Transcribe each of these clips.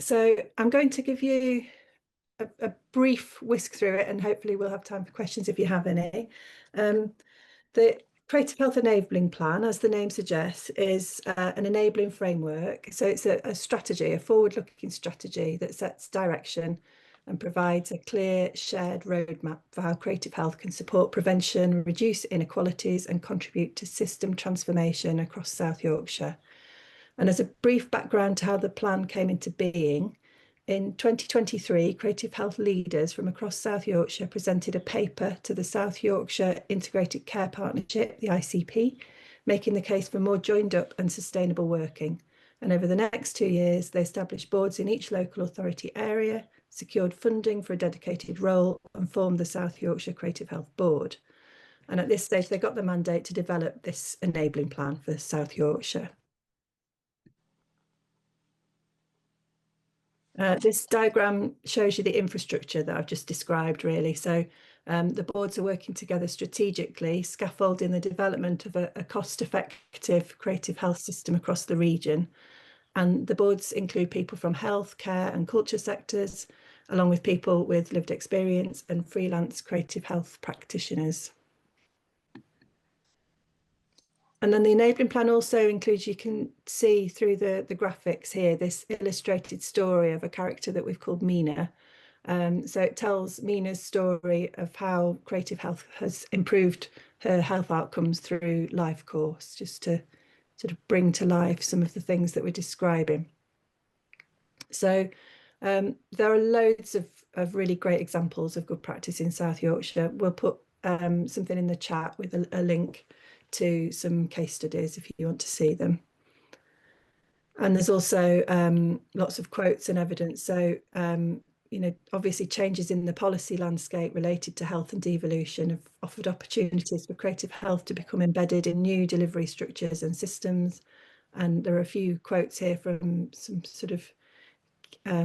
So I'm going to give you a brief whisk through it, and hopefully we'll have time for questions if you have any. The Creative Health Enabling Plan, as the name suggests, is an enabling framework. So it's a strategy, a forward-looking strategy that sets direction and provides a clear shared roadmap for how creative health can support prevention, reduce inequalities and contribute to system transformation across South Yorkshire. And as a brief background to how the plan came into being, in 2023, creative health leaders from across South Yorkshire presented a paper to the South Yorkshire Integrated Care Partnership, the ICP, making the case for more joined up and sustainable working. And over the next 2 years, they established boards in each local authority area, secured funding for a dedicated role, and formed the South Yorkshire Creative Health Board. And at this stage, they got the mandate to develop this enabling plan for South Yorkshire. This diagram shows you the infrastructure that I've just described, really. So the boards are working together strategically, scaffolding the development of a cost-effective creative health system across the region. And the boards include people from health, care and culture sectors, along with people with lived experience and freelance creative health practitioners. And then the enabling plan also includes, you can see through the graphics here, this illustrated story of a character that we've called Mina. So it tells Mina's story of how creative health has improved her health outcomes through life course, just to sort of bring to life some of the things that we're describing. So there are loads of really great examples of good practice in South Yorkshire. We'll put something in the chat with a link to some case studies if you want to see them. And there's also lots of quotes and evidence. So, you know, obviously changes in the policy landscape related to health and devolution have offered opportunities for creative health to become embedded in new delivery structures and systems. And there are a few quotes here from some sort of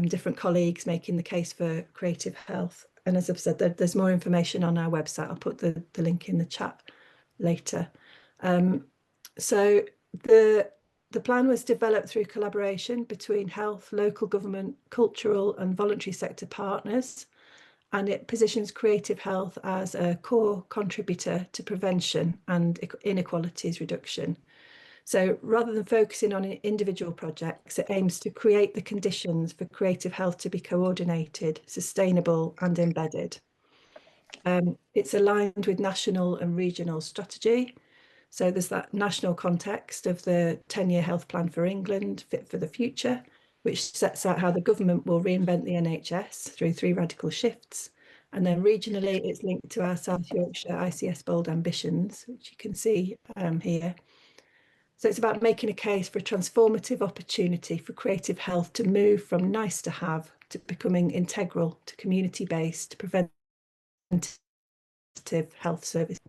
different colleagues making the case for creative health. And as I've said, there's more information on our website. I'll put the link in the chat later. So the plan was developed through collaboration between health, local government, cultural and voluntary sector partners, and it positions creative health as a core contributor to prevention and inequalities reduction. So rather than focusing on individual projects, it aims to create the conditions for creative health to be coordinated, sustainable and embedded. It's aligned with national and regional strategy. So there's that national context of the 10-year health plan for England, Fit for the Future, which sets out how the government will reinvent the NHS through 3 radical shifts. And then regionally, it's linked to our South Yorkshire ICS Bold Ambitions, which you can see here. So it's about making a case for a transformative opportunity for creative health to move from nice to have to becoming integral to community-based preventative health services.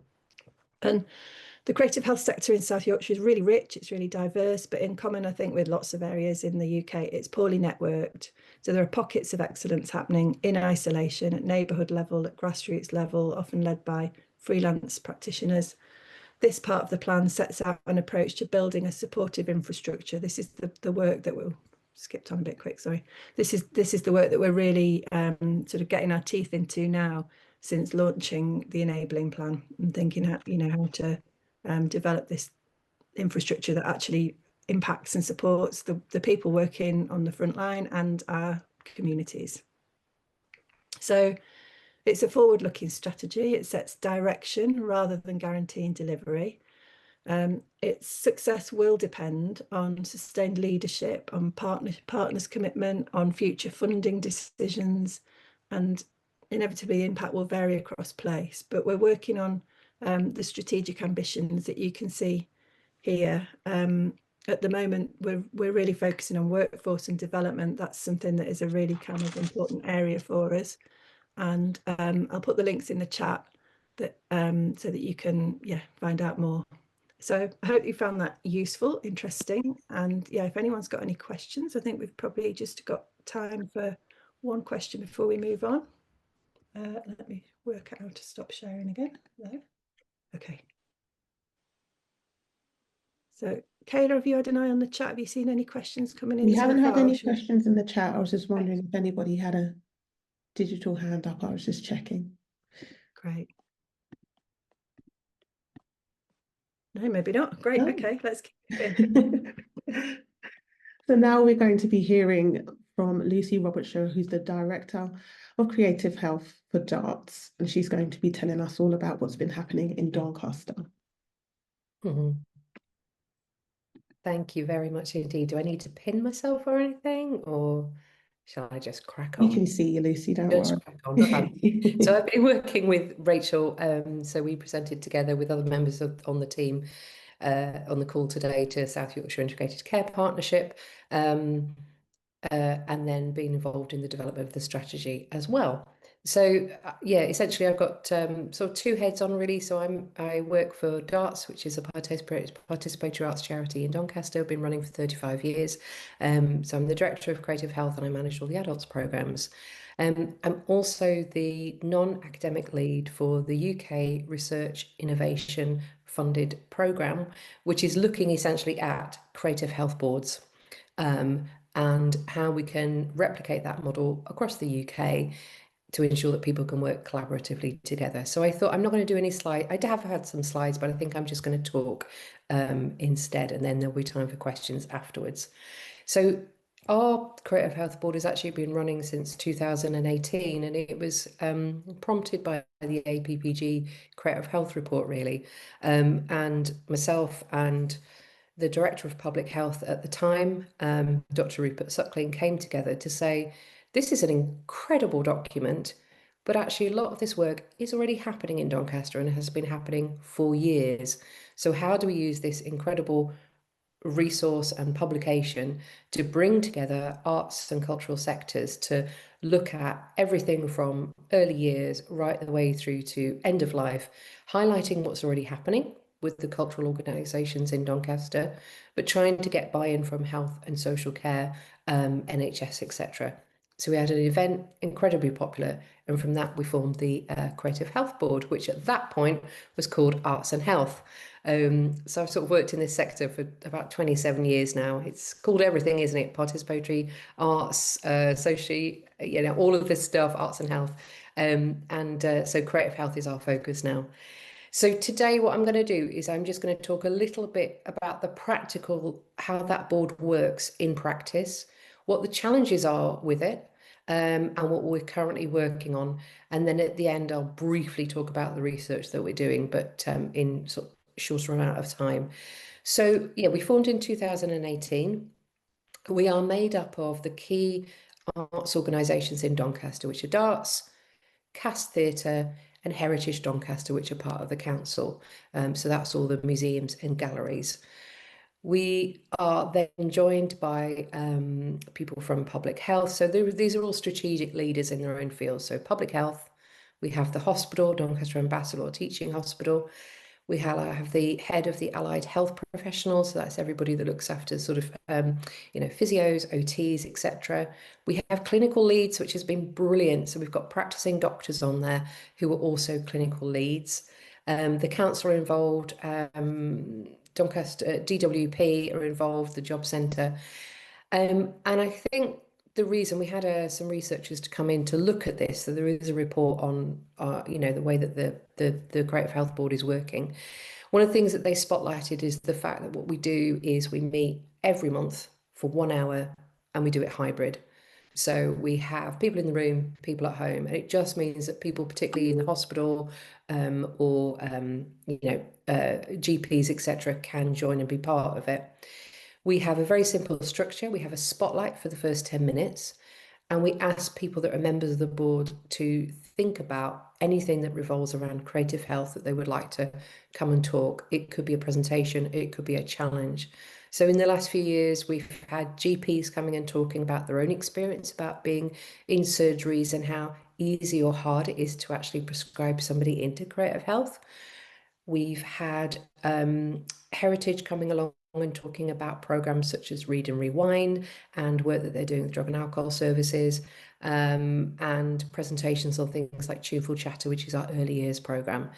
And the creative health sector in South Yorkshire is really rich, it's really diverse, but in common, I think, with lots of areas in the UK, it's poorly networked. So there are pockets of excellence happening in isolation at neighbourhood level, at grassroots level, often led by freelance practitioners. This part of the plan sets out an approach to building a supportive infrastructure. This is the work that we'll skipped on a bit quick, sorry. This is the work that we're really sort of getting our teeth into now since launching the enabling plan and thinking how, you know, how to develop this infrastructure that actually impacts and supports the people working on the front line and our communities. So it's a forward-looking strategy. It sets direction rather than guaranteeing delivery. Its success will depend on sustained leadership, on partners' commitment, on future funding decisions, and inevitably impact will vary across place. But we're working on the strategic ambitions that you can see here. At the moment, we're really focusing on workforce and development. That's something that is a really kind of important area for us. And I'll put the links in the chat that so that you can find out more. So I hope you found that useful, interesting, and if anyone's got any questions, I think we've probably just got time for one question before we move on. Let me work out how to stop sharing again. No? Okay. So Kayla, have you had an eye on the chat? Have you seen any questions coming in We so haven't had far? any questions in the chat. I was just wondering if anybody had a digital hand up. I was just checking. Great. No, maybe not. Great. No. Okay, let's keep it. So now we're going to be hearing from Lucy Robertshaw, who's the Director of Creative Health for Darts, and she's going to be telling us all about what's been happening in Doncaster. Thank you very much indeed. Do I need to pin myself or anything, or shall I just crack on? We can see you, Lucy, don't Just worry. crack on. So I've been working with Rachel, so we presented together with other members on the team on the call today to South Yorkshire Integrated Care Partnership, and then being involved in the development of the strategy as well. So yeah, essentially I've got sort of two heads on really. So I work for Darts, which is a participatory arts charity in Doncaster. I've been running for 35 years. So I'm the Director of Creative Health and I manage all the adults programmes. I'm also the non-academic lead for the UK Research Innovation Funded Programme, which is looking essentially at creative health boards and how we can replicate that model across the UK to ensure that people can work collaboratively together. So I thought I'm not going to do any slides. I have had some slides, but I think I'm just going to talk instead, and then there'll be time for questions afterwards. So our Creative Health Board has actually been running since 2018, and it was prompted by the APPG Creative Health Report, really. And myself and the Director of Public Health at the time, Dr. Rupert Suckling, came together to say, this is an incredible document, but actually a lot of this work is already happening in Doncaster and has been happening for years. So how do we use this incredible resource and publication to bring together arts and cultural sectors to look at everything from early years right the way through to end of life, highlighting what's already happening with the cultural organisations in Doncaster, but trying to get buy-in from health and social care, NHS, etc. So we had an event, incredibly popular, and from that we formed the Creative Health Board, which at that point was called Arts and Health. So I've sort of worked in this sector for about 27 years now. It's called everything, isn't it? Participatory arts, socially, all of this stuff, arts and health. So creative health is our focus now. So today what I'm going to do is I'm just going to talk a little bit about the practical, how that board works in practice, what the challenges are with it, and what we're currently working on. And then at the end, I'll briefly talk about the research that we're doing, but in sort of shorter amount of time. So yeah, we formed in 2018. We are made up of the key arts organisations in Doncaster, which are Darts, Cast Theatre, and Heritage Doncaster, which are part of the council. So that's all the museums and galleries. We are then joined by people from public health. So these are all strategic leaders in their own field. So public health, we have the hospital, Doncaster Ambassador Teaching Hospital. We have the head of the allied health professionals, so that's everybody that looks after sort of, physios, OTs, etc. We have clinical leads, which has been brilliant. So we've got practicing doctors on there who are also clinical leads. The council are involved, Doncaster, DWP are involved, the job centre. And I think the reason we had some researchers to come in to look at this, so there is a report on, the way that the Creative Health Board is working. One of the things that they spotlighted is the fact that what we do is we meet every month for 1 hour and we do it hybrid. So we have people in the room, people at home, and it just means that people, particularly in the hospital or GPs, etc., can join and be part of it. We have a very simple structure. We have a spotlight for the first 10 minutes, and we ask people that are members of the board to think about anything that revolves around creative health that they would like to come and talk. It could be a presentation, it could be a challenge. So in the last few years, we've had GPs coming and talking about their own experience about being in surgeries and how easy or hard it is to actually prescribe somebody into creative health. We've had Heritage coming along and talking about programs such as Read and Rewind and work that they're doing with drug and alcohol services, and presentations on things like Tuneful Chatter, which is our early years program.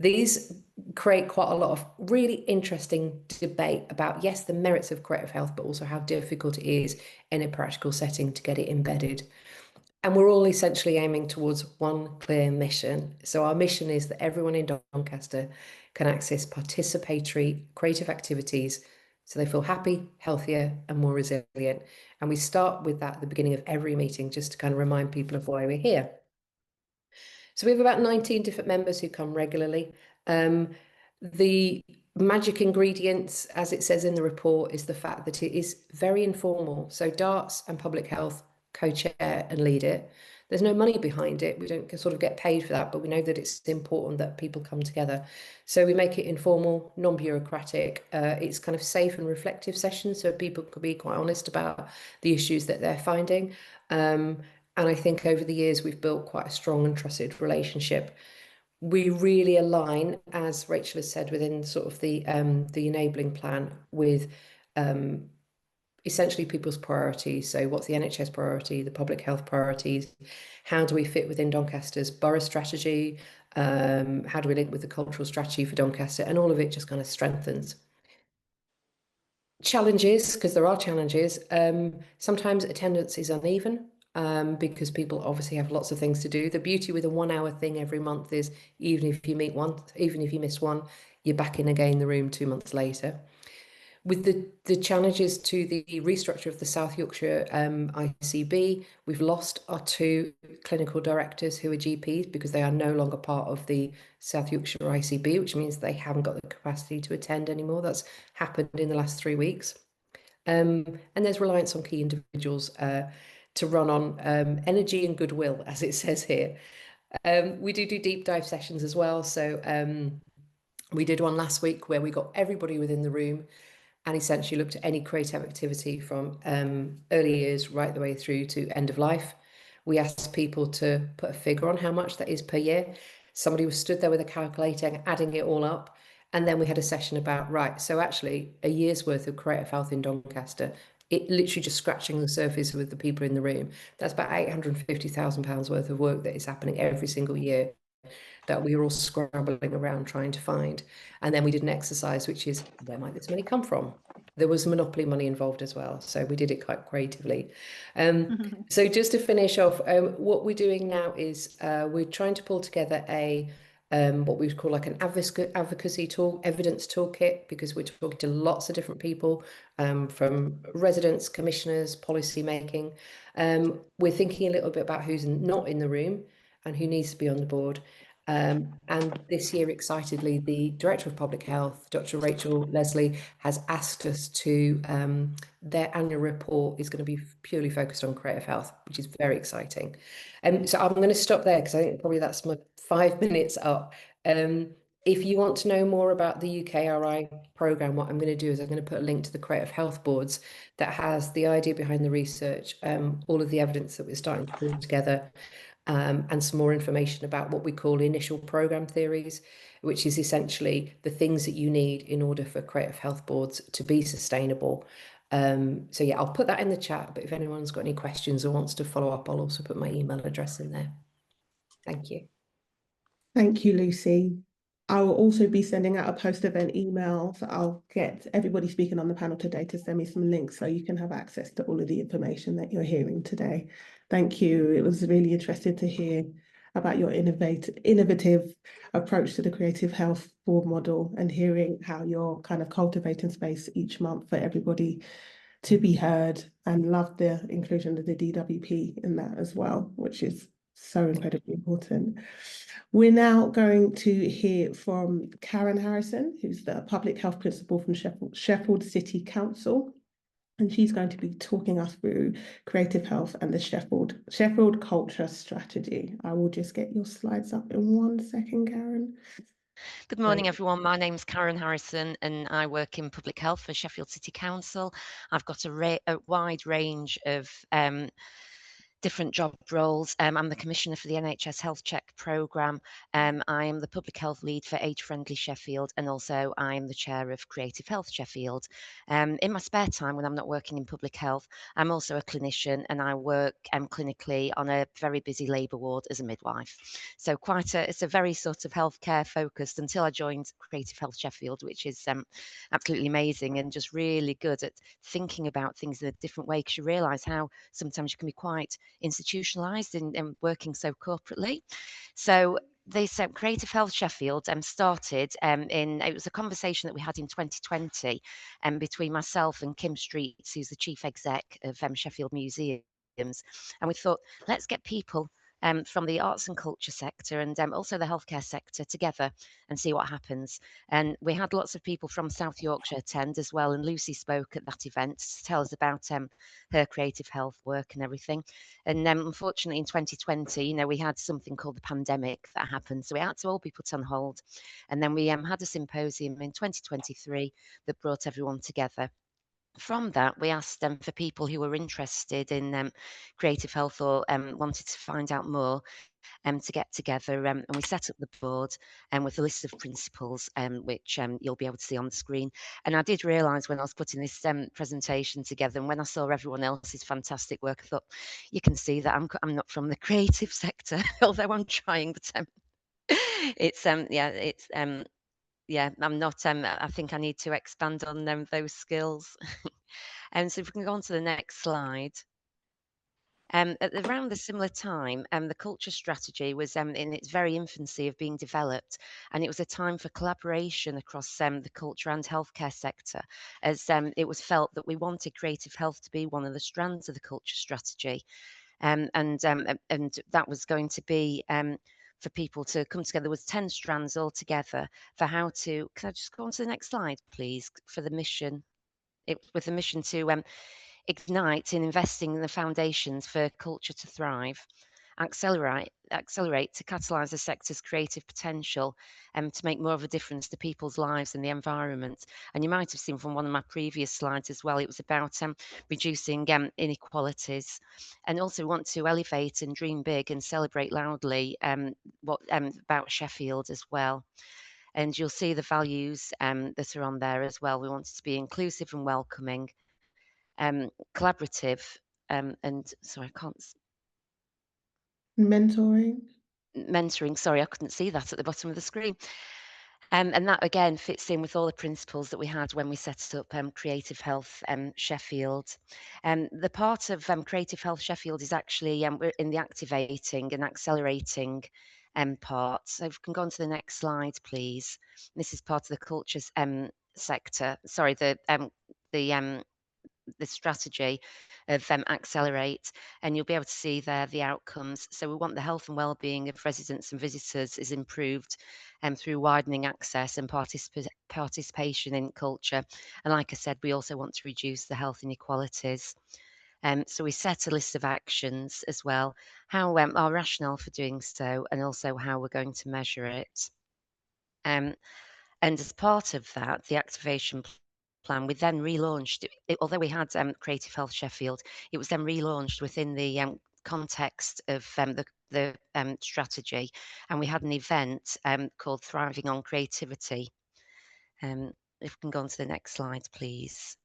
These create quite a lot of really interesting debate about, yes, the merits of creative health, but also how difficult it is in a practical setting to get it embedded. And we're all essentially aiming towards one clear mission. So our mission is that everyone in Doncaster can access participatory creative activities so they feel happy, healthier, and more resilient. And we start with that at the beginning of every meeting, just to kind of remind people of why we're here. So we have about 19 different members who come regularly. The magic ingredients, as it says in the report, is the fact that it is very informal. So Darts and Public Health co-chair and lead it. There's no money behind it. We don't sort of get paid for that, but we know that it's important that people come together. So we make it informal, non-bureaucratic. It's kind of safe and reflective sessions, so people can be quite honest about the issues that they're finding. And I think over the years, we've built quite a strong and trusted relationship. We really align, as Rachel has said, within sort of the enabling plan with essentially people's priorities. So what's the NHS priority, the public health priorities? How do we fit within Doncaster's borough strategy? How do we link with the cultural strategy for Doncaster? And all of it just kind of strengthens. Challenges, because there are challenges. Sometimes attendance is uneven. Because people obviously have lots of things to do. The beauty with a 1 hour thing every month is even if you miss one, you're back in again in the room 2 months later. With the challenges to the restructure of the South Yorkshire ICB, we've lost our 2 clinical directors who are GPs because they are no longer part of the South Yorkshire ICB, which means they haven't got the capacity to attend anymore. That's happened in the last 3 weeks. And there's reliance on key individuals to run on energy and goodwill, as it says here. We do deep dive sessions as well. So we did one last week where we got everybody within the room and essentially looked at any creative activity from early years right the way through to end of life. We asked people to put a figure on how much that is per year. Somebody was stood there with a calculator, adding it all up. And then we had a session about, right, so actually a year's worth of creative health in Doncaster, it literally just scratching the surface with the people in the room. That's about £850,000 worth of work that is happening every single year that we were all scrabbling around trying to find. And then we did an exercise, which is, where might this money come from? There was monopoly money involved as well. So we did it quite creatively. So just to finish off, what we're doing now is we're trying to pull together a what we would call like an advocacy tool, evidence toolkit, because we're talking to lots of different people, from residents, commissioners, policy making. We're thinking a little bit about who's not in the room and who needs to be on the board. And this year, excitedly, the Director of Public Health, Dr. Rachel Leslie, has asked us to, their annual report is going to be purely focused on creative health, which is very exciting. So I'm going to stop there because I think probably that's my 5 minutes up. If you want to know more about the UKRI programme, what I'm going to do is I'm going to put a link to the Creative Health Boards that has the idea behind the research, all of the evidence that we're starting to pull together, and some more information about what we call initial programme theories, which is essentially the things that you need in order for Creative Health Boards to be sustainable. So yeah, I'll put that in the chat, but if anyone's got any questions or wants to follow up, I'll also put my email address in there. Thank you. Thank you, Lucy. I will also be sending out a post-event email, so I'll get everybody speaking on the panel today to send me some links so you can have access to all of the information that you're hearing today. Thank you. It was really interesting to hear about your innovative approach to the Creative Health Board model and hearing how you're kind of cultivating space each month for everybody to be heard, and love the inclusion of the DWP in that as well, which is so incredibly important. We're now going to hear from Karen Harrison, who's the Public Health Principal from Sheffield City Council. And she's going to be talking us through creative health and the Sheffield Culture Strategy. I will just get your slides up in 1 second, Karen. Good morning, everyone. My name's Karen Harrison and I work in public health for Sheffield City Council. I've got a wide range of different job roles. I'm the Commissioner for the NHS Health Check programme. I am the Public Health Lead for Age Friendly Sheffield, and also I am the Chair of Creative Health Sheffield. In my spare time, when I'm not working in public health, I'm also a clinician, and I work clinically on a very busy labour ward as a midwife. So it's a very sort of healthcare focused until I joined Creative Health Sheffield, which is absolutely amazing and just really good at thinking about things in a different way, because you realise how sometimes you can be quite institutionalised in working so corporately. So this Creative Health Sheffield started it was a conversation that we had in 2020 between myself and Kim Streets, who's the Chief Exec of Sheffield Museums. And we thought, let's get people from the arts and culture sector and also the healthcare sector together and see what happens. And we had lots of people from South Yorkshire attend as well. And Lucy spoke at that event to tell us about her creative health work and everything. And unfortunately, in 2020, we had something called the pandemic that happened. So we had to all be put on hold. And then we had a symposium in 2023 that brought everyone together. From that, we asked for people who were interested in creative health or wanted to find out more to get together, and we set up the board with a list of principles, which you'll be able to see on the screen. And I did realise when I was putting this presentation together, and when I saw everyone else's fantastic work, I thought, you can see that I'm not from the creative sector, although I'm trying, but I'm not. I think I need to expand on those skills. And so if we can go on to the next slide. At around the similar time, the culture strategy was in its very infancy of being developed, and it was a time for collaboration across the culture and healthcare sector, as it was felt that we wanted creative health to be one of the strands of the culture strategy, and that was going to be for people to come together. There was 10 strands altogether for how to. Can I just go on to the next slide, please, for the mission? With the mission to ignite in investing in the foundations for culture to thrive, accelerate to catalyse the sector's creative potential and to make more of a difference to people's lives and the environment. And you might have seen from one of my previous slides as well, it was about reducing inequalities, and also want to elevate and dream big and celebrate loudly about Sheffield as well. And you'll see the values that are on there as well. We want it to be inclusive and welcoming, collaborative, and sorry, I can't. Mentoring, sorry, I couldn't see that at the bottom of the screen. And that again fits in with all the principles that we had when we set up Creative Health Sheffield. The part of Creative Health Sheffield is actually we're in the activating and accelerating part. So if we can go on to the next slide, please. This is part of the cultures sector. Sorry, the strategy of accelerate, and you'll be able to see there the outcomes. So we want the health and well-being of residents and visitors is improved through widening access and participation in culture. And like I said, we also want to reduce the health inequalities. So we set a list of actions as well, how our rationale for doing so, and also how we're going to measure it. And as part of that, the activation plan, we then relaunched it, although we had Creative Health Sheffield, it was then relaunched within the context of the strategy, and we had an event called Thriving on Creativity. If we can go on to the next slide, please.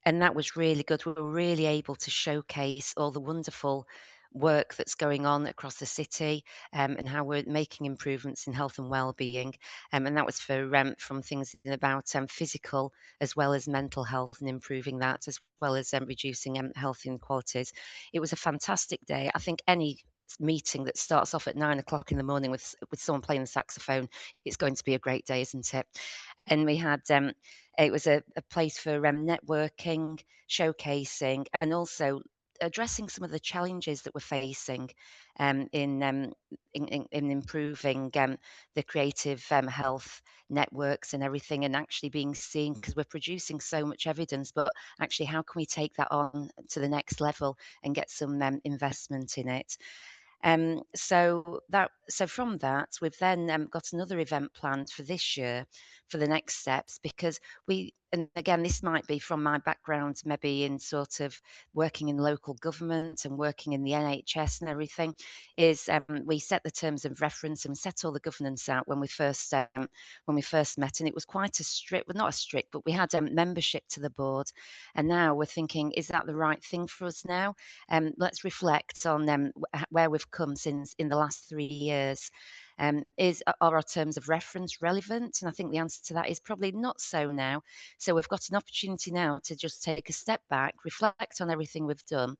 And that was really good. We were really able to showcase all the wonderful work that's going on across the city, and how we're making improvements in health and well-being. And that was from things about physical as well as mental health and improving that, as well as reducing health inequalities. It was a fantastic day. I think any meeting that starts off at 9 o'clock in the morning with someone playing the saxophone, it's going to be a great day, isn't it? And we had it was a place for networking, showcasing, and also addressing some of the challenges that we're facing in improving the creative health networks and everything, and actually being seen, because we're producing so much evidence, but actually how can we take that on to the next level and get some investment in it. So from that, we've then got another event planned for this year for the next steps, because we and again, this might be from my background, maybe in sort of working in local government and working in the NHS and everything, is we set the terms of reference and set all the governance out when we first met, and it was quite a strict, well, not a strict, but we had membership to the board, and now we're thinking, is that the right thing for us now? Let's reflect on where we've come since in the last 3 years. Are our terms of reference relevant? And I think the answer to that is probably not so now. So we've got an opportunity now to just take a step back, reflect on everything we've done,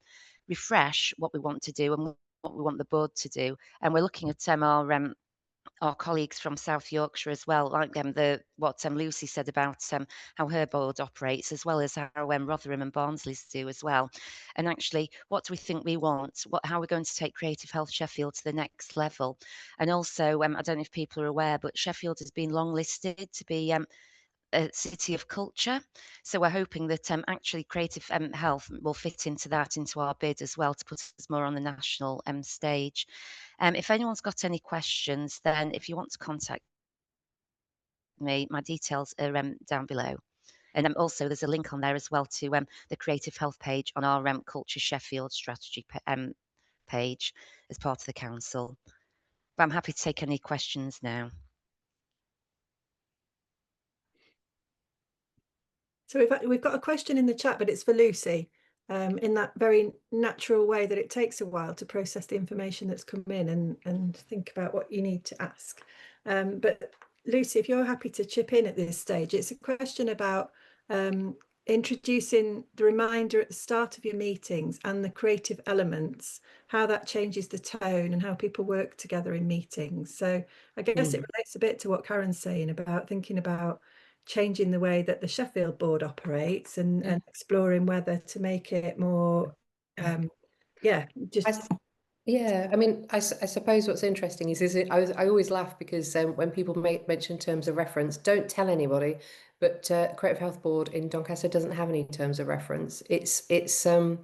refresh what we want to do and what we want the board to do. And we're looking at our colleagues from South Yorkshire as well, like what Lucy said about how her board operates, as well as how Rotherham and Barnsley's do as well. And actually, what do we think we want? How are we going to take Creative Health Sheffield to the next level? And also, I don't know if people are aware, but Sheffield has been longlisted to be a city of culture. So we're hoping that actually creative health will fit into our bid as well, to put us more on the national stage. If anyone's got any questions, then if you want to contact me, my details are down below. And also there's a link on there as well to the Creative Health page on our Culture Sheffield strategy page as part of the council. But I'm happy to take any questions now. So we've got a question in the chat, but it's for Lucy, in that very natural way that it takes a while to process the information that's come in and think about what you need to ask. But Lucy, if you're happy to chip in at this stage, it's a question about introducing the reminder at the start of your meetings and the creative elements, how that changes the tone and how people work together in meetings. So I guess it relates a bit to what Karen's saying about thinking about changing the way that the Sheffield board operates and exploring whether to make it more yeah, I mean, I suppose what's interesting is I always laugh because when people mention terms of reference, don't tell anybody, but Creative Health Board in Doncaster doesn't have any terms of reference. And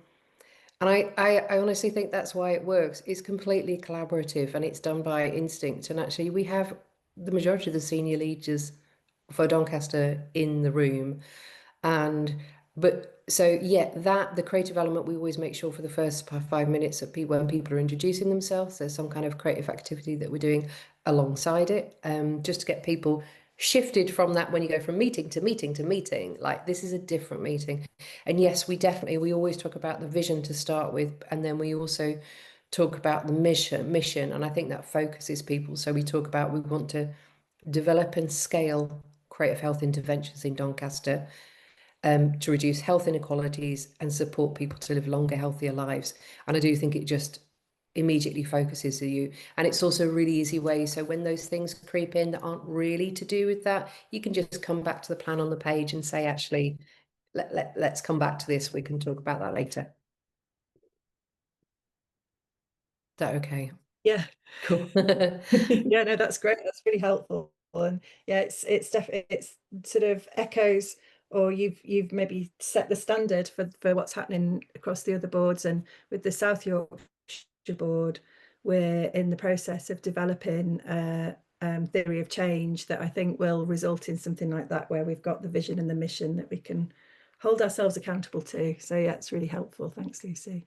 I honestly think that's why it works. It's completely collaborative and it's done by instinct. And actually, we have the majority of the senior leaders for Doncaster in the room, the creative element, we always make sure for the first 5 minutes that when people are introducing themselves, there's some kind of creative activity that we're doing alongside it, just to get people shifted from that. When you go from meeting to meeting to meeting, like this is a different meeting. And yes, we always talk about the vision to start with, and then we also talk about the mission, and I think that focuses people. So we talk about, we want to develop and scale creative health interventions in Doncaster to reduce health inequalities and support people to live longer, healthier lives. And I do think it just immediately focuses you. And it's also a really easy way. So when those things creep in that aren't really to do with that, you can just come back to the plan on the page and say, actually, let's come back to this. We can talk about that later. Is that okay? Yeah. Cool. Yeah, no, that's great. That's really helpful. And yeah, it's definitely, it's sort of echoes, or you've maybe set the standard for what's happening across the other boards. And with the South Yorkshire board, we're in the process of developing theory of change that I think will result in something like that, where we've got the vision and the mission that we can hold ourselves accountable to. So yeah, it's really helpful. Thanks, Lucy.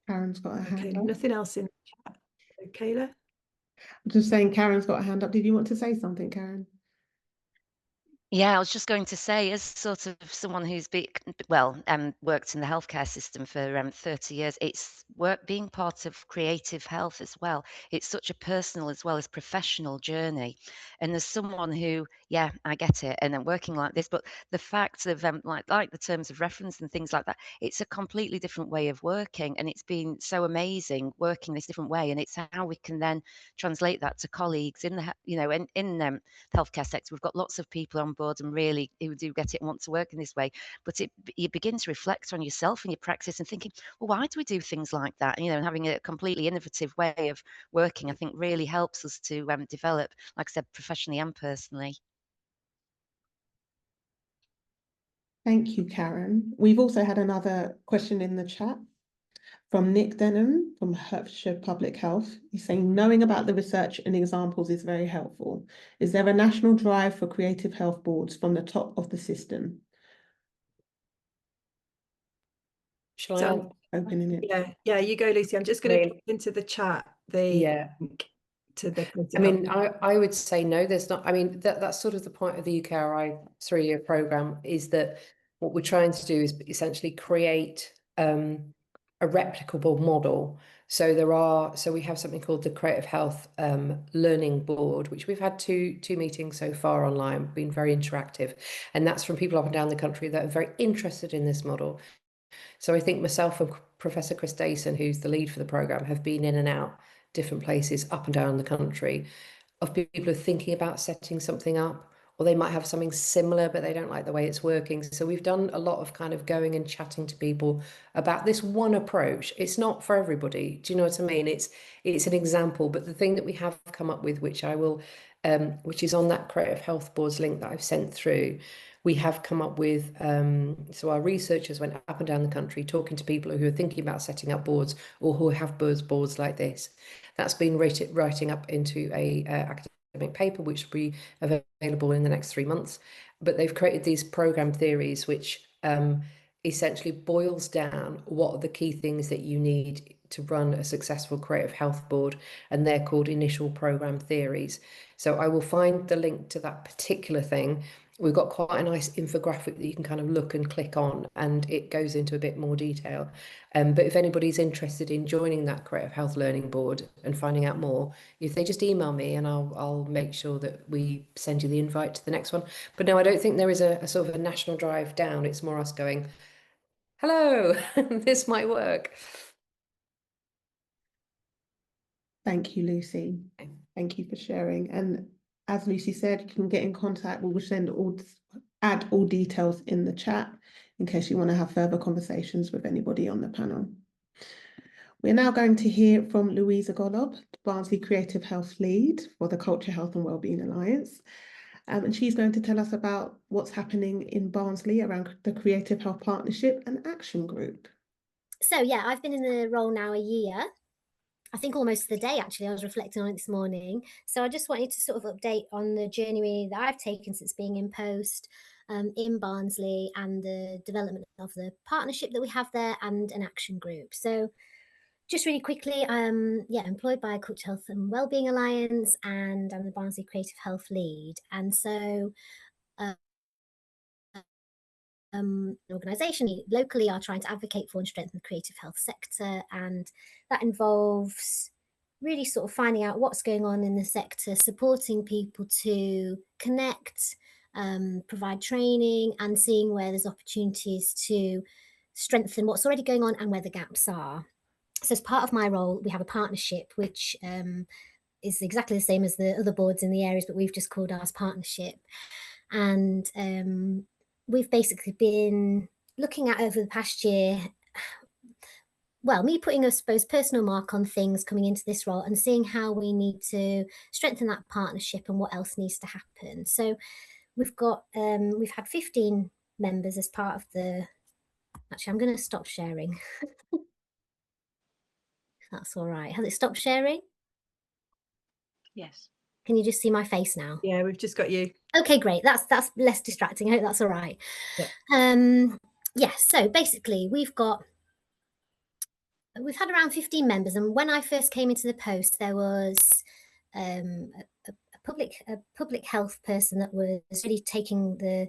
Karen's got a hand up. Nothing else in the chat. Kayla? I'm just saying Karen's got a hand up. Did you want to say something, Karen? Yeah, I was just going to say, as sort of someone who's worked in the healthcare system for 30 years, it's being part of creative health as well. It's such a personal as well as professional journey. And as someone who, yeah, I get it, and I'm working like this, but the fact of like the terms of reference and things like that, it's a completely different way of working, and it's been so amazing working this different way. And it's how we can then translate that to colleagues in the in healthcare sector. We've got lots of people on board and really who do get it and want to work in this way, but you begin to reflect on yourself and your practice and thinking, well, why do we do things like that? And having a completely innovative way of working, I think, really helps us to develop, like I said, professionally and personally. Thank you, Karen. We've also had another question in the chat From Nick Denham from Hertfordshire Public Health. He's saying, knowing about the research and examples is very helpful. Is there a national drive for creative health boards from the top of the system? Shall So I? Opening it. yeah, you go, Lucy. I'm just going to put into the chat the link to the I mean, I would say no, there's not. I mean, that's sort of the point of the UKRI 3-year programme, is that what we're trying to do is essentially create a replicable model. So we have something called the Creative Health Learning Board, which we've had two meetings so far online, been very interactive. And that's from people up and down the country that are very interested in this model. So I think myself and Professor Chris Dayson, who's the lead for the programme, have been in and out different places up and down the country of people who are thinking about setting something up, or they might have something similar, but they don't like the way it's working. So we've done a lot of kind of going and chatting to people about this one approach. It's not for everybody. Do you know what I mean? It's an example, but the thing that we have come up with, which I will, which is on that Creative Health Boards link that I've sent through, we have come up with, so our researchers went up and down the country talking to people who are thinking about setting up boards or who have boards like this. That's been writing up into a academic paper, which will be available in the next 3 months. But they've created these program theories, which essentially boils down what are the key things that you need to run a successful creative health board, and they're called initial program theories. So I will find the link to that particular thing. We've got quite a nice infographic that you can kind of look and click on, and it goes into a bit more detail. But if anybody's interested in joining that Creative Health Learning Board and finding out more, if they just email me, and I'll make sure that we send you the invite to the next one. But no, I don't think there is a sort of a national drive down. It's more us going, hello, this might work. Thank you, Lucy. Thank you for sharing. And as Lucy said, you can get in contact. We will add all details in the chat in case you want to have further conversations with anybody on the panel. We're now going to hear from Luisa Golob, Barnsley Creative Health Lead for the Culture, Health and Wellbeing Alliance. And she's going to tell us about what's happening in Barnsley around the Creative Health Partnership and Action Group. So yeah, I've been in the role now a year. I think almost the day, actually. I was reflecting on it this morning. So I just wanted to sort of update on the journey that I've taken since being in post in Barnsley, and the development of the partnership that we have there and an action group. So just really quickly, employed by Culture, Health and Wellbeing Alliance, and I'm the Barnsley Creative Health Lead. And so an organisation locally are trying to advocate for and strengthen the creative health sector, and that involves really sort of finding out what's going on in the sector, supporting people to connect, provide training, and seeing where there's opportunities to strengthen what's already going on and where the gaps are. So as part of my role, we have a partnership which is exactly the same as the other boards in the areas, but we've just called ours partnership. And we've basically been looking at over the past year, well, me putting, I suppose, personal mark on things coming into this role and seeing how we need to strengthen that partnership and what else needs to happen. So we've had 15 members as part of the, actually, I'm going to stop sharing. That's all right. Has it stopped sharing? Yes. Can you just see my face now? Yeah, we've just got you. Okay, great. That's less distracting. I hope that's all right. Yeah. So basically we've had around 15 members, and when I first came into the post, there was a public health person that was really taking the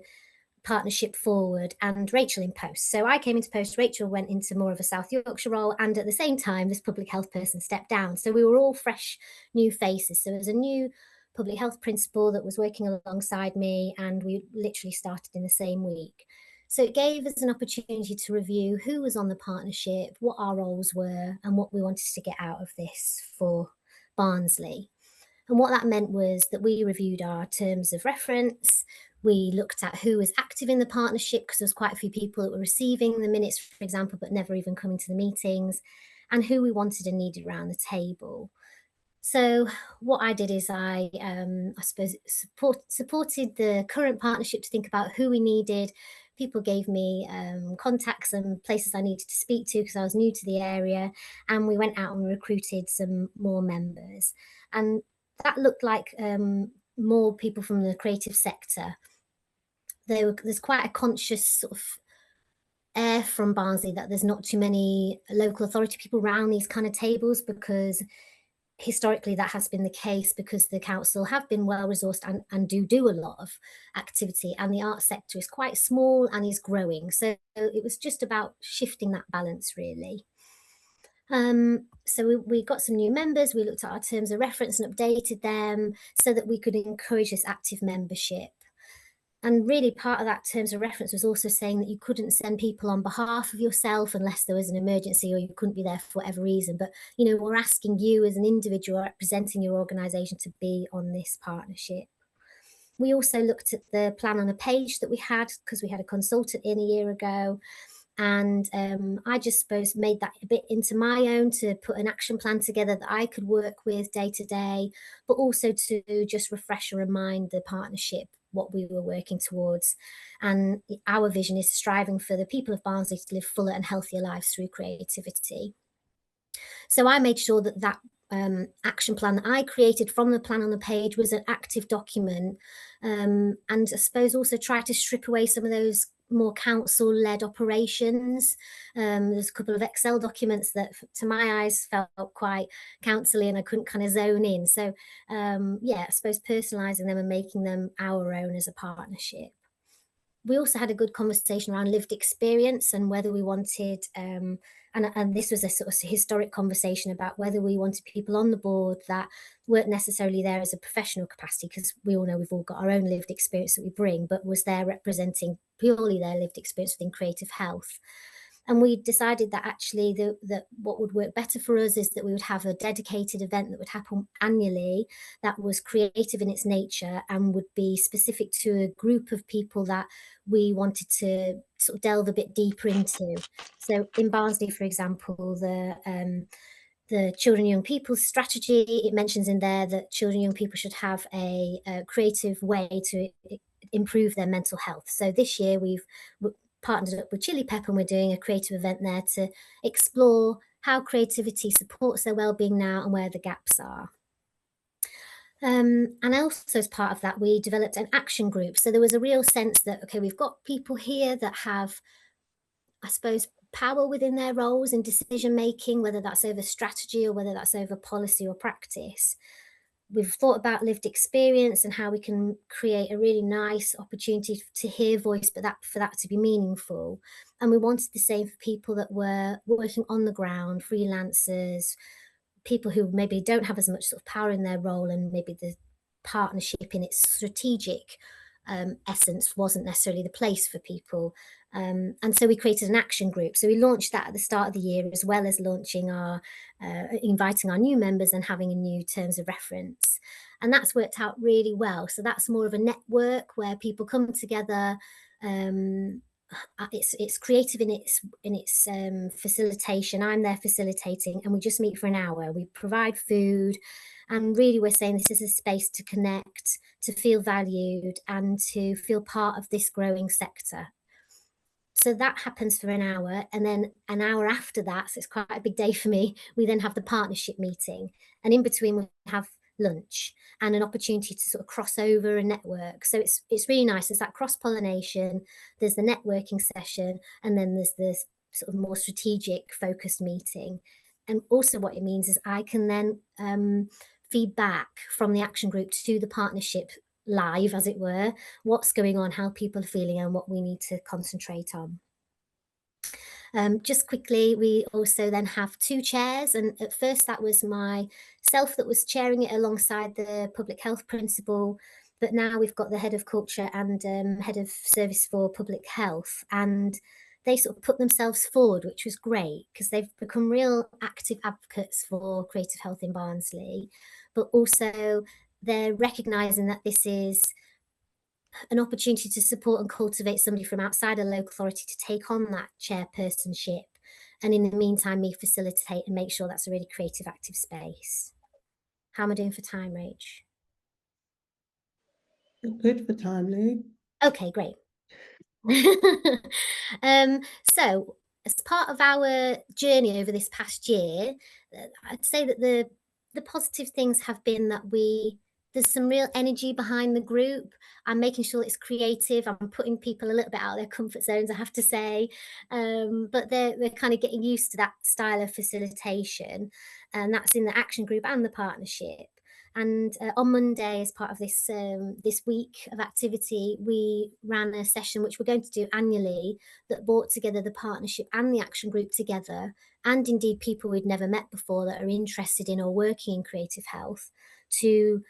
partnership forward, and Rachel in post. So I came into post, Rachel went into more of a South Yorkshire role, and at the same time this public health person stepped down. So we were all fresh new faces. So there was a new public health principal that was working alongside me, and we literally started in the same week. So it gave us an opportunity to review who was on the partnership, what our roles were, and what we wanted to get out of this for Barnsley. And what that meant was that we reviewed our terms of reference. We looked at who was active in the partnership, because there was quite a few people that were receiving the minutes, for example, but never even coming to the meetings, and who we wanted and needed around the table. So what I did is I suppose supported the current partnership to think about who we needed, People gave me contacts and places I needed to speak to because I was new to the area, and we went out and recruited some more members. And that looked like more people from the creative sector. There's quite a conscious sort of air from Barnsley that there's not too many local authority people around these kind of tables, because historically that has been the case, because the council have been well resourced and do a lot of activity, and the arts sector is quite small and is growing. So it was just about shifting that balance, really. So we got some new members. We looked at our terms of reference and updated them so that we could encourage this active membership. And really part of that terms of reference was also saying that you couldn't send people on behalf of yourself unless there was an emergency or you couldn't be there for whatever reason. But, you know, we're asking you as an individual representing your organisation to be on this partnership. We also looked at the plan on a page that we had, because we had a consultant in a year ago. And I just suppose made that a bit into my own, to put an action plan together that I could work with day to day, but also to just refresh and remind the partnership what we were working towards. And our vision is striving for the people of Barnsley to live fuller and healthier lives through creativity. So I made sure that that action plan that I created from the plan on the page was an active document, and I suppose also try to strip away some of those more council-led operations. There's a couple of Excel documents that to my eyes felt quite council-y and I couldn't kind of zone in. So yeah, I suppose personalising them and making them our own as a partnership. We also had a good conversation around lived experience and whether we wanted, and this was a sort of historic conversation about whether we wanted people on the board that weren't necessarily there as a professional capacity, because we all know we've all got our own lived experience that we bring, but was there representing purely their lived experience within creative health. And we decided that actually that what would work better for us is that we would have a dedicated event that would happen annually that was creative in its nature and would be specific to a group of people that we wanted to sort of delve a bit deeper into. So in Barnsley, for example, the Children and Young People's strategy, it mentions in there that children and young people should have a creative way to improve their mental health. So this year we've partnered up with Chili Pepper, and we're doing a creative event there to explore how creativity supports their well-being now and where the gaps are. And also as part of that, we developed an action group. So there was a real sense that, okay, we've got people here that have, I suppose, power within their roles in decision making, whether that's over strategy or whether that's over policy or practice. We've thought about lived experience and how we can create a really nice opportunity to hear voice, but for that to be meaningful. And we wanted the same for people that were working on the ground, freelancers, people who maybe don't have as much sort of power in their role, and maybe the partnership in its strategic essence wasn't necessarily the place for people. And so we created an action group. So we launched that at the start of the year, as well as launching our, inviting our new members and having a new terms of reference. And that's worked out really well. So that's more of a network where people come together. It's creative in its facilitation. I'm there facilitating, and we just meet for an hour. We provide food, and really we're saying this is a space to connect, to feel valued, and to feel part of this growing sector. So that happens for an hour, and then an hour after that, so it's quite a big day for me, we then have the partnership meeting, and in between we have lunch and an opportunity to sort of cross over and network. So it's really nice. There's that cross-pollination, there's the networking session, and then there's this sort of more strategic focused meeting. And also what it means is I can then feed back from the action group to the partnership live, as it were, what's going on, how people are feeling, and what we need to concentrate on. Just quickly, we also then have 2 chairs, and at first that was myself that was chairing it alongside the public health principal, but now we've got the head of culture and head of service for public health, and they sort of put themselves forward, which was great because they've become real active advocates for creative health in Barnsley, but also they're recognising that this is an opportunity to support and cultivate somebody from outside a local authority to take on that chairpersonship, and in the meantime me facilitate and make sure that's a really creative, active space. How am I doing for time, Rach? You're good for time, Lou. Okay, great. So as part of our journey over this past year, I'd say that the positive things have been that there's some real energy behind the group. I'm making sure it's creative. I'm putting people a little bit out of their comfort zones, I have to say. But they're kind of getting used to that style of facilitation. And that's in the action group and the partnership. And on Monday, as part of this this week of activity, we ran a session which we're going to do annually that brought together the partnership and the action group together, and indeed people we'd never met before that are interested in or working in creative health, to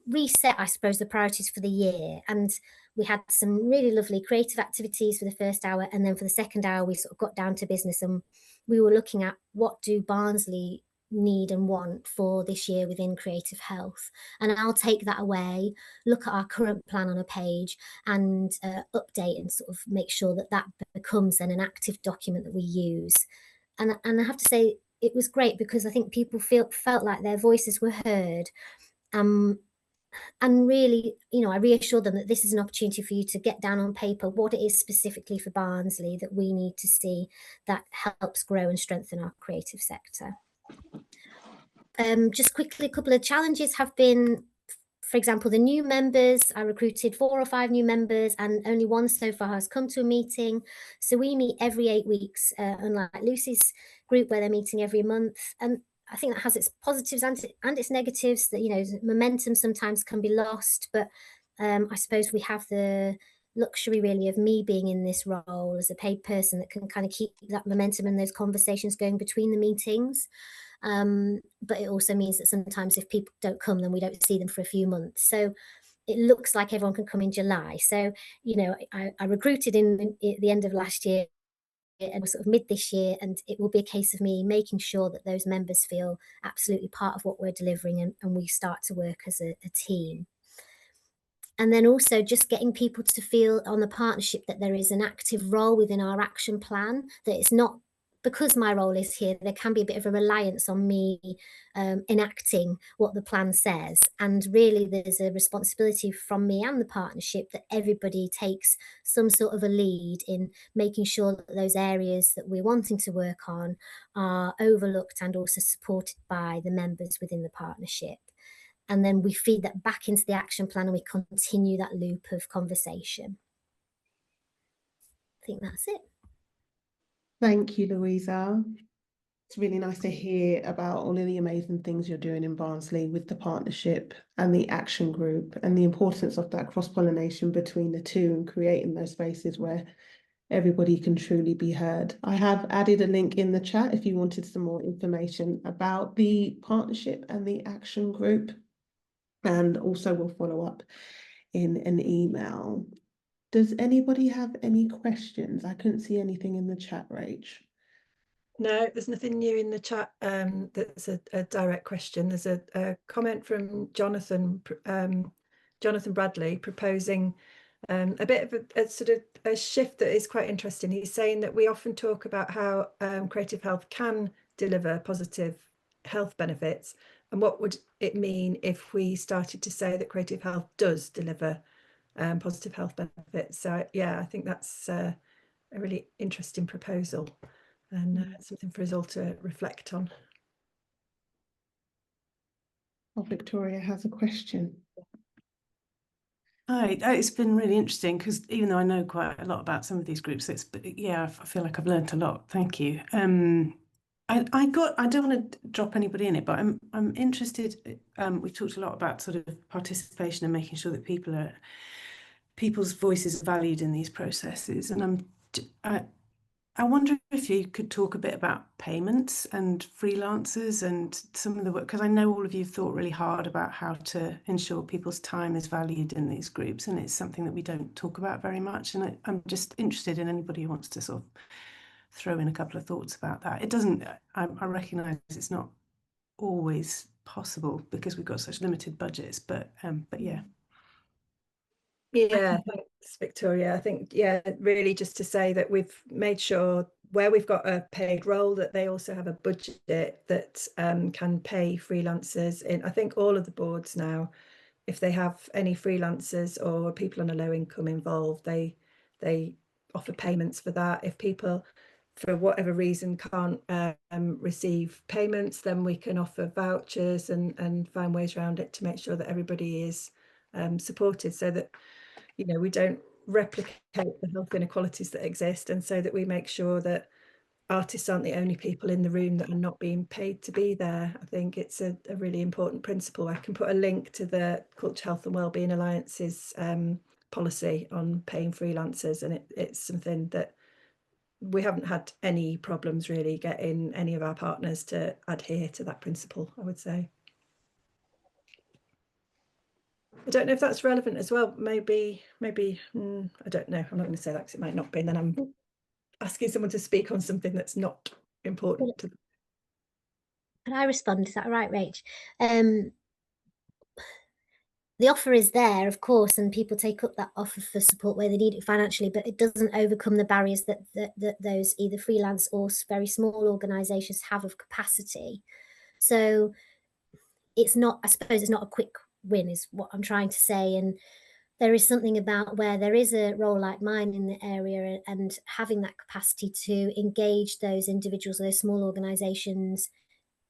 reset, I suppose, the priorities for the year. And we had some really lovely creative activities for the first hour, and then for the second hour we sort of got down to business, and we were looking at what do Barnsley need and want for this year within creative health. And I'll take that away, look at our current plan on a page, and update and sort of make sure that that becomes then an active document that we use. And I have to say it was great, because I think people felt like their voices were heard. And really, you know, I reassure them that this is an opportunity for you to get down on paper what it is specifically for Barnsley that we need to see that helps grow and strengthen our creative sector. Just quickly, a couple of challenges have been, for example, the new members. I recruited 4 or 5 new members, and only one so far has come to a meeting. So we meet every 8 weeks, unlike Lucy's group where they're meeting every month. And I think that has its positives and its negatives. That, you know, momentum sometimes can be lost, but I suppose we have the luxury really of me being in this role as a paid person that can kind of keep that momentum and those conversations going between the meetings. But it also means that sometimes if people don't come, then we don't see them for a few months. So it looks like everyone can come in July. So, you know, I recruited at the end of last year and sort of mid this year, and it will be a case of me making sure that those members feel absolutely part of what we're delivering, and we start to work as a team. And then also just getting people to feel on the partnership that there is an active role within our action plan, that it's not because my role is here, there can be a bit of a reliance on me enacting what the plan says. And really there's a responsibility from me and the partnership that everybody takes some sort of a lead in making sure that those areas that we're wanting to work on are overlooked and also supported by the members within the partnership. And then we feed that back into the action plan and we continue that loop of conversation. I think that's it. Thank you, Louisa. It's really nice to hear about all of the amazing things you're doing in Barnsley with the partnership and the action group, and the importance of that cross-pollination between the two and creating those spaces where everybody can truly be heard. I have added a link in the chat if you wanted some more information about the partnership and the action group, and also we'll follow up in an email. Does anybody have any questions? I couldn't see anything in the chat, Rach. No, there's nothing new in the chat. That's a direct question. There's a comment from Jonathan Bradley proposing a bit of a sort of a shift that is quite interesting. He's saying that we often talk about how creative health can deliver positive health benefits, and what would it mean if we started to say that creative health does deliver positive health benefits. So yeah, I think that's a really interesting proposal, and something for us all to reflect on. Oh, Victoria has a question. Hi, it's been really interesting, because even though I know quite a lot about some of these groups, I feel like I've learned a lot. Thank you. I don't want to drop anybody in it, but I'm interested. We've talked a lot about sort of participation and making sure that people's voices are valued in these processes, and I wonder if you could talk a bit about payments and freelancers and some of the work, because I know all of you have thought really hard about how to ensure people's time is valued in these groups, and it's something that we don't talk about very much. And I'm just interested in anybody who wants to sort of throw in a couple of thoughts about that. It doesn't, I recognise it's not always possible because we've got such limited budgets, but yeah. Yeah, thanks, Victoria. I think, yeah, really just to say that we've made sure where we've got a paid role that they also have a budget that can pay freelancers in. I think all of the boards now, if they have any freelancers or people on a low income involved, they they offer payments for that. If people, for whatever reason, can't receive payments, then we can offer vouchers and find ways around it to make sure that everybody is supported, so that, you know, we don't replicate the health inequalities that exist, and so that we make sure that artists aren't the only people in the room that are not being paid to be there. I think it's a really important principle. I can put a link to the Culture, Health and Wellbeing Alliance's policy on paying freelancers, and it's something that we haven't had any problems really getting any of our partners to adhere to that principle, I would say. I don't know if that's relevant as well. Maybe, I don't know. I'm not going to say that because it might not be. And then I'm asking someone to speak on something that's not important to them. Can I respond? Is that right, Rach? The offer is there, of course, and people take up that offer for support where they need it financially, but it doesn't overcome the barriers that those either freelance or very small organisations have of capacity. So it's not, I suppose it's not a quick win is what I'm trying to say. And there is something about where there is a role like mine in the area and having that capacity to engage those individuals, those small organisations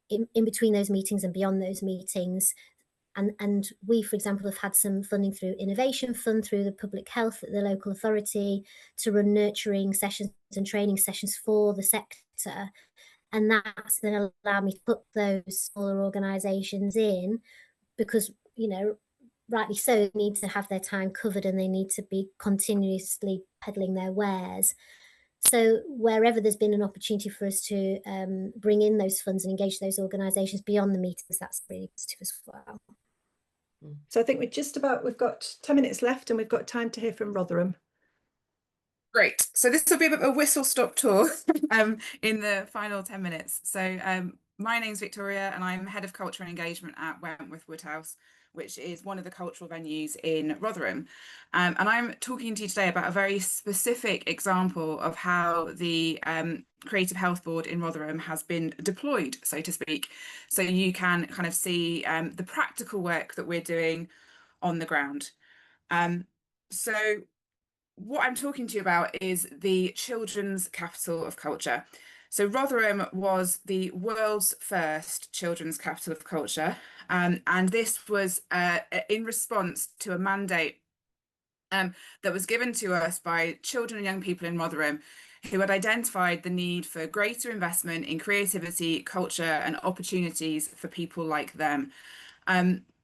in between those meetings and beyond those meetings. And we, for example, have had some funding through Innovation Fund, through the Public Health at the local authority, to run nurturing sessions and training sessions for the sector. And that's then allowed me to put those smaller organisations in, because, you know, rightly so, they need to have their time covered and they need to be continuously peddling their wares. So wherever there's been an opportunity for us to bring in those funds and engage those organisations beyond the meetings, that's really positive as well. So I think we've got 10 minutes left and we've got time to hear from Rotherham. Great. So this will be a bit of a whistle-stop tour in the final 10 minutes. So my name's Victoria and I'm Head of Culture and Engagement at Wentworth Woodhouse, which is one of the cultural venues in Rotherham. And I'm talking to you today about a very specific example of how the Creative Health Board in Rotherham has been deployed, so to speak. So you can kind of see the practical work that we're doing on the ground. So what I'm talking to you about is the Children's Capital of Culture. So Rotherham was the world's first Children's Capital of Culture, and this was in response to a mandate that was given to us by children and young people in Rotherham who had identified the need for greater investment in creativity, culture and opportunities for people like them.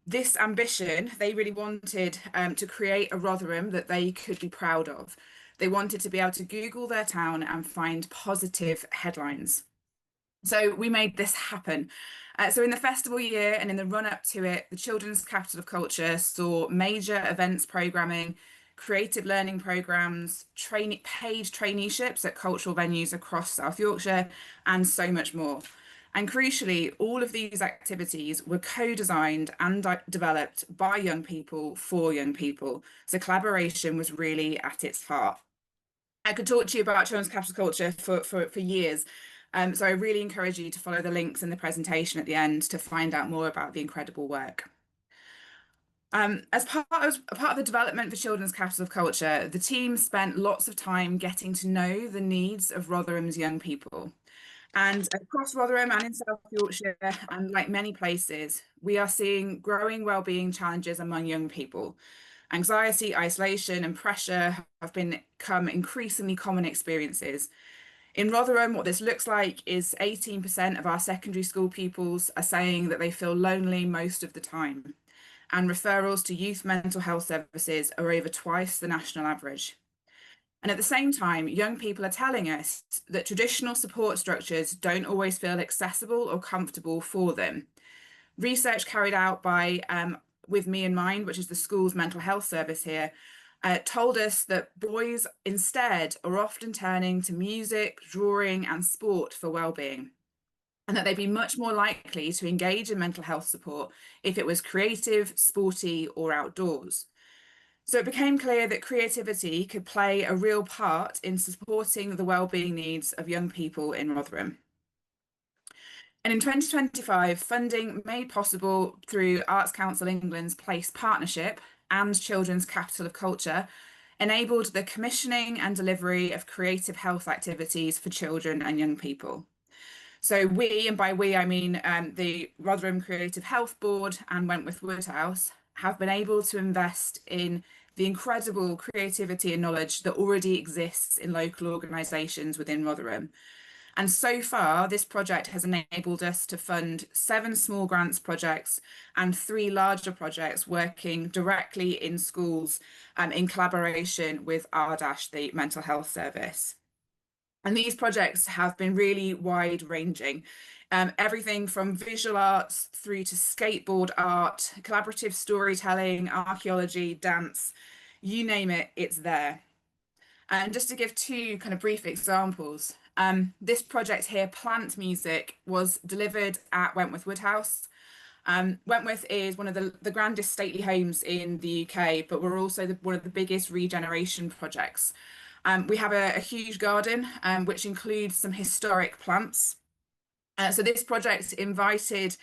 This ambition, they really wanted to create a Rotherham that they could be proud of. They wanted to be able to Google their town and find positive headlines. So we made this happen. So in the festival year and in the run up to it, the Children's Capital of Culture saw major events programming, creative learning programmes, paid traineeships at cultural venues across South Yorkshire, and so much more. And crucially, all of these activities were co-designed and developed by young people for young people. So collaboration was really at its heart. I could talk to you about Children's Capital Culture for years. So I really encourage you to follow the links in the presentation at the end to find out more about the incredible work. As part of the development for Children's Capital of Culture, the team spent lots of time getting to know the needs of Rotherham's young people. And across Rotherham and in South Yorkshire, and like many places, we are seeing growing wellbeing challenges among young people. Anxiety, isolation and pressure have become increasingly common experiences. In Rotherham, what this looks like is 18% of our secondary school pupils are saying that they feel lonely most of the time. And referrals to youth mental health services are over twice the national average. And at the same time, young people are telling us that traditional support structures don't always feel accessible or comfortable for them. Research carried out by With Me in Mind, which is the school's mental health service here, told us that boys instead are often turning to music, drawing and sport for wellbeing, and that they'd be much more likely to engage in mental health support if it was creative, sporty or outdoors. So it became clear that creativity could play a real part in supporting the wellbeing needs of young people in Rotherham. And in 2025, funding made possible through Arts Council England's Place Partnership and Children's Capital of Culture enabled the commissioning and delivery of creative health activities for children and young people. So we, and by we I mean the Rotherham Creative Health Board and Wentworth Woodhouse, have been able to invest in the incredible creativity and knowledge that already exists in local organisations within Rotherham. And so far, this project has enabled us to fund 7 small grants projects and 3 larger projects working directly in schools in collaboration with RDASH, the mental health service. And these projects have been really wide-ranging, everything from visual arts through to skateboard art, collaborative storytelling, archaeology, dance, you name it, it's there. And just to give 2 kind of brief examples, this project here, Plant Music, was delivered at Wentworth Woodhouse. Wentworth is one of the grandest stately homes in the UK, but we're also one of the biggest regeneration projects. We have a huge garden, which includes some historic plants. So this project invited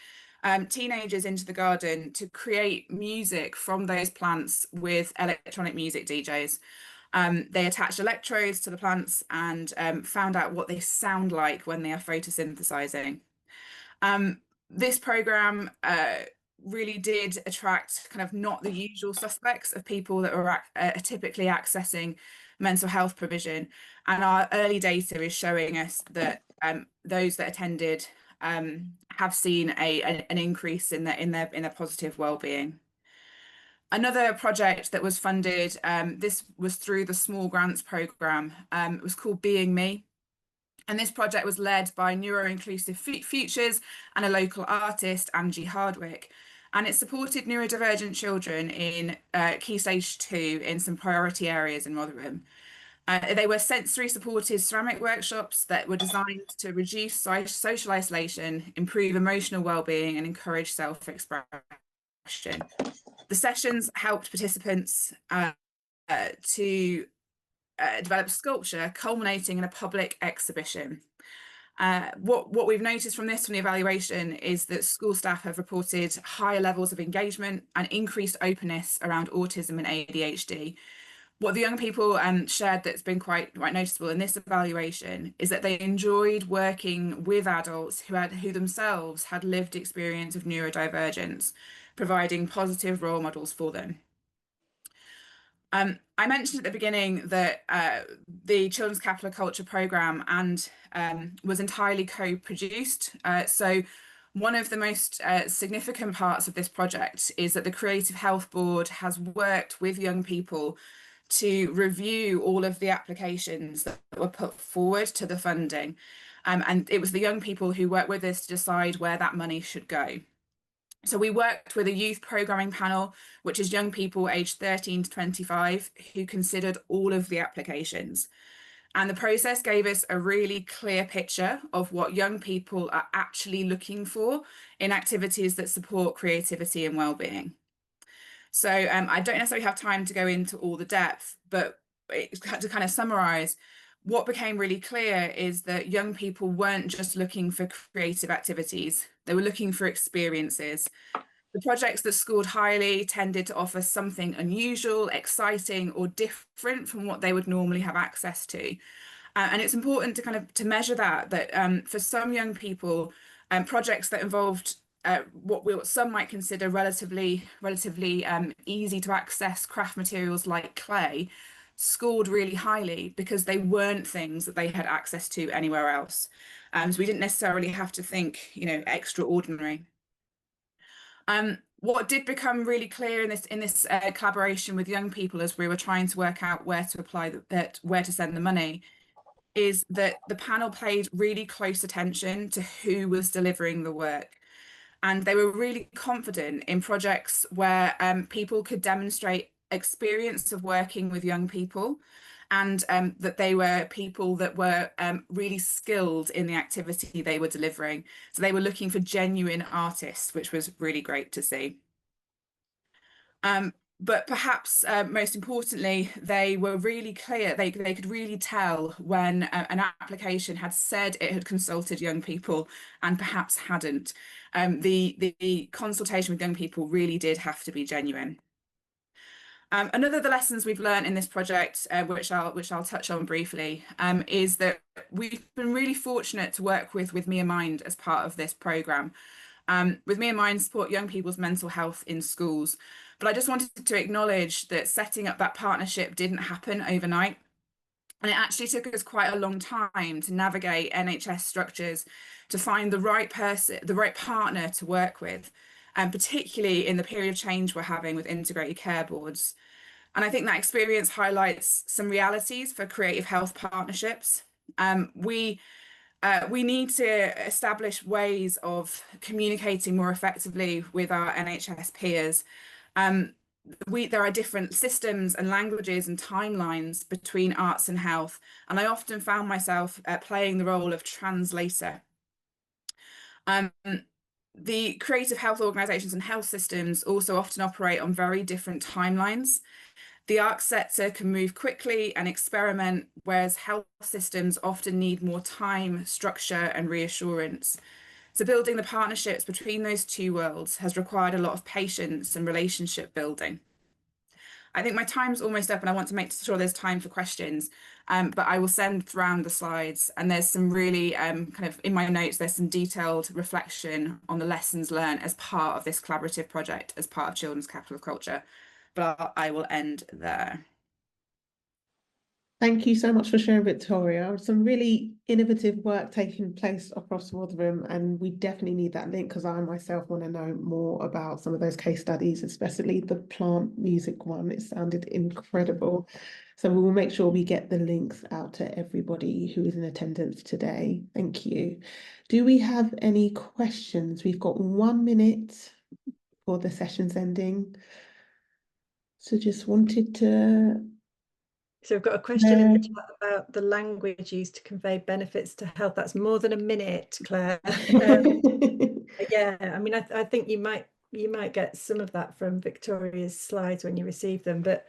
teenagers into the garden to create music from those plants with electronic music DJs. They attached electrodes to the plants and found out what they sound like when they are photosynthesizing. This programme really did attract kind of not the usual suspects of people that are typically accessing mental health provision, and our early data is showing us that those that attended have seen an increase in their positive well-being. Another project that was funded, this was through the Small Grants programme, it was called Being Me. And this project was led by Neuro-Inclusive Futures and a local artist, Angie Hardwick. And it supported neurodivergent children in Key Stage 2 in some priority areas in Rotherham. They were sensory supported ceramic workshops that were designed to reduce social isolation, improve emotional well-being and encourage self-expression. The sessions helped participants to develop sculpture, culminating in a public exhibition. What we've noticed from the evaluation is that school staff have reported higher levels of engagement and increased openness around autism and ADHD. What the young people shared that's been quite noticeable in this evaluation is that they enjoyed working with adults who themselves had lived experience of neurodivergence, providing positive role models for them. I mentioned at the beginning that the Children's Capital of Culture programme was entirely co-produced. So one of the most significant parts of this project is that the Creative Health Board has worked with young people to review all of the applications that were put forward to the funding. And it was the young people who worked with us to decide where that money should go. So we worked with a youth programming panel, which is young people aged 13 to 25, who considered all of the applications. And the process gave us a really clear picture of what young people are actually looking for in activities that support creativity and well-being. So I don't necessarily have time to go into all the depth, but to kind of summarise, what became really clear is that young people weren't just looking for creative activities, they were looking for experiences. The projects that scored highly tended to offer something unusual, exciting, or different from what they would normally have access to. And it's important to measure that for some young people, projects that involved what some might consider relatively easy to access craft materials like clay scored really highly because they weren't things that they had access to anywhere else. So we didn't necessarily have to think, extraordinary. What did become really clear in this collaboration with young people as we were trying to work out where to apply where to send the money is that the panel paid really close attention to who was delivering the work. And they were really confident in projects where people could demonstrate experience of working with young people and that they were people that were really skilled in the activity they were delivering. So they were looking for genuine artists, which was really great to see. But perhaps most importantly, they were really clear, they could really tell when an application had said it had consulted young people and perhaps hadn't. The consultation with young people really did have to be genuine. Another of the lessons we've learned in this project, which I'll touch on briefly, is that we've been really fortunate to work with Me and Mind as part of this programme. With Me and Mind support young people's mental health in schools. But I just wanted to acknowledge that setting up that partnership didn't happen overnight. And it actually took us quite a long time to navigate NHS structures to find the right person, the right partner to work with, and particularly in the period of change we're having with integrated care boards. And I think that experience highlights some realities for creative health partnerships. We need to establish ways of communicating more effectively with our NHS peers. There are different systems and languages and timelines between arts and health, and I often found myself playing the role of translator. The creative health organisations and health systems also often operate on very different timelines. The arts sector can move quickly and experiment, whereas health systems often need more time, structure, and reassurance. So building the partnerships between those two worlds has required a lot of patience and relationship building. I think my time's almost up and I want to make sure there's time for questions, but I will send around the slides, and there's some really kind of in my notes, there's some detailed reflection on the lessons learned as part of this collaborative project as part of Children's Capital of Culture. But I will end there. Thank you so much for sharing, Victoria. Some really innovative work taking place across Rotherham, and we definitely need that link because I myself want to know more about some of those case studies, especially the plant music one. It sounded incredible. So we will make sure we get the links out to everybody who is in attendance today. Thank you. Do we have any questions? We've got 1 minute for the session's ending. So just wanted to... So we've got a question in the chat about the language used to convey benefits to health. That's more than a minute, Claire. Yeah, I mean, I think you might get some of that from Victoria's slides when you receive them, but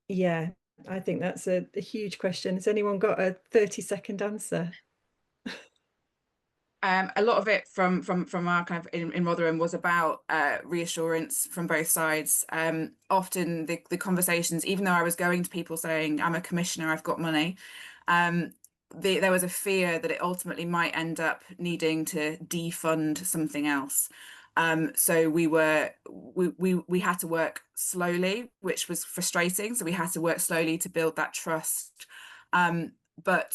yeah, I think that's a huge question. Has anyone got a 30-second answer? A lot of it from our kind of in Rotherham was about reassurance from both sides. Often the conversations, even though I was going to people saying, I'm a commissioner, I've got money, there was a fear that it ultimately might end up needing to defund something else. So we had to work slowly, which was frustrating. So we had to work slowly to build that trust. But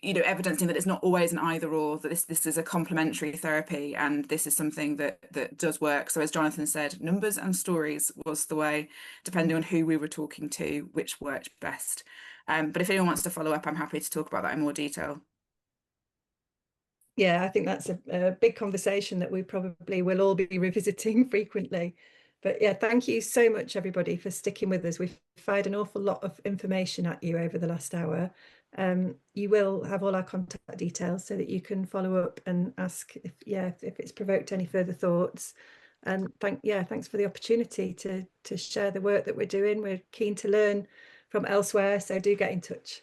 you know, evidencing that it's not always an either or, that this is a complementary therapy, and this is something that does work. So as Jonathan said, numbers and stories was the way, depending on who we were talking to, which worked best. But if anyone wants to follow up, I'm happy to talk about that in more detail. Yeah, I think that's a big conversation that we probably will all be revisiting frequently. But yeah, thank you so much, everybody, for sticking with us. We've fired an awful lot of information at you over the last hour. You will have all our contact details so that you can follow up and ask if it's provoked any further thoughts. And thanks for the opportunity to share the work that we're doing. We're keen to learn from elsewhere, so do get in touch.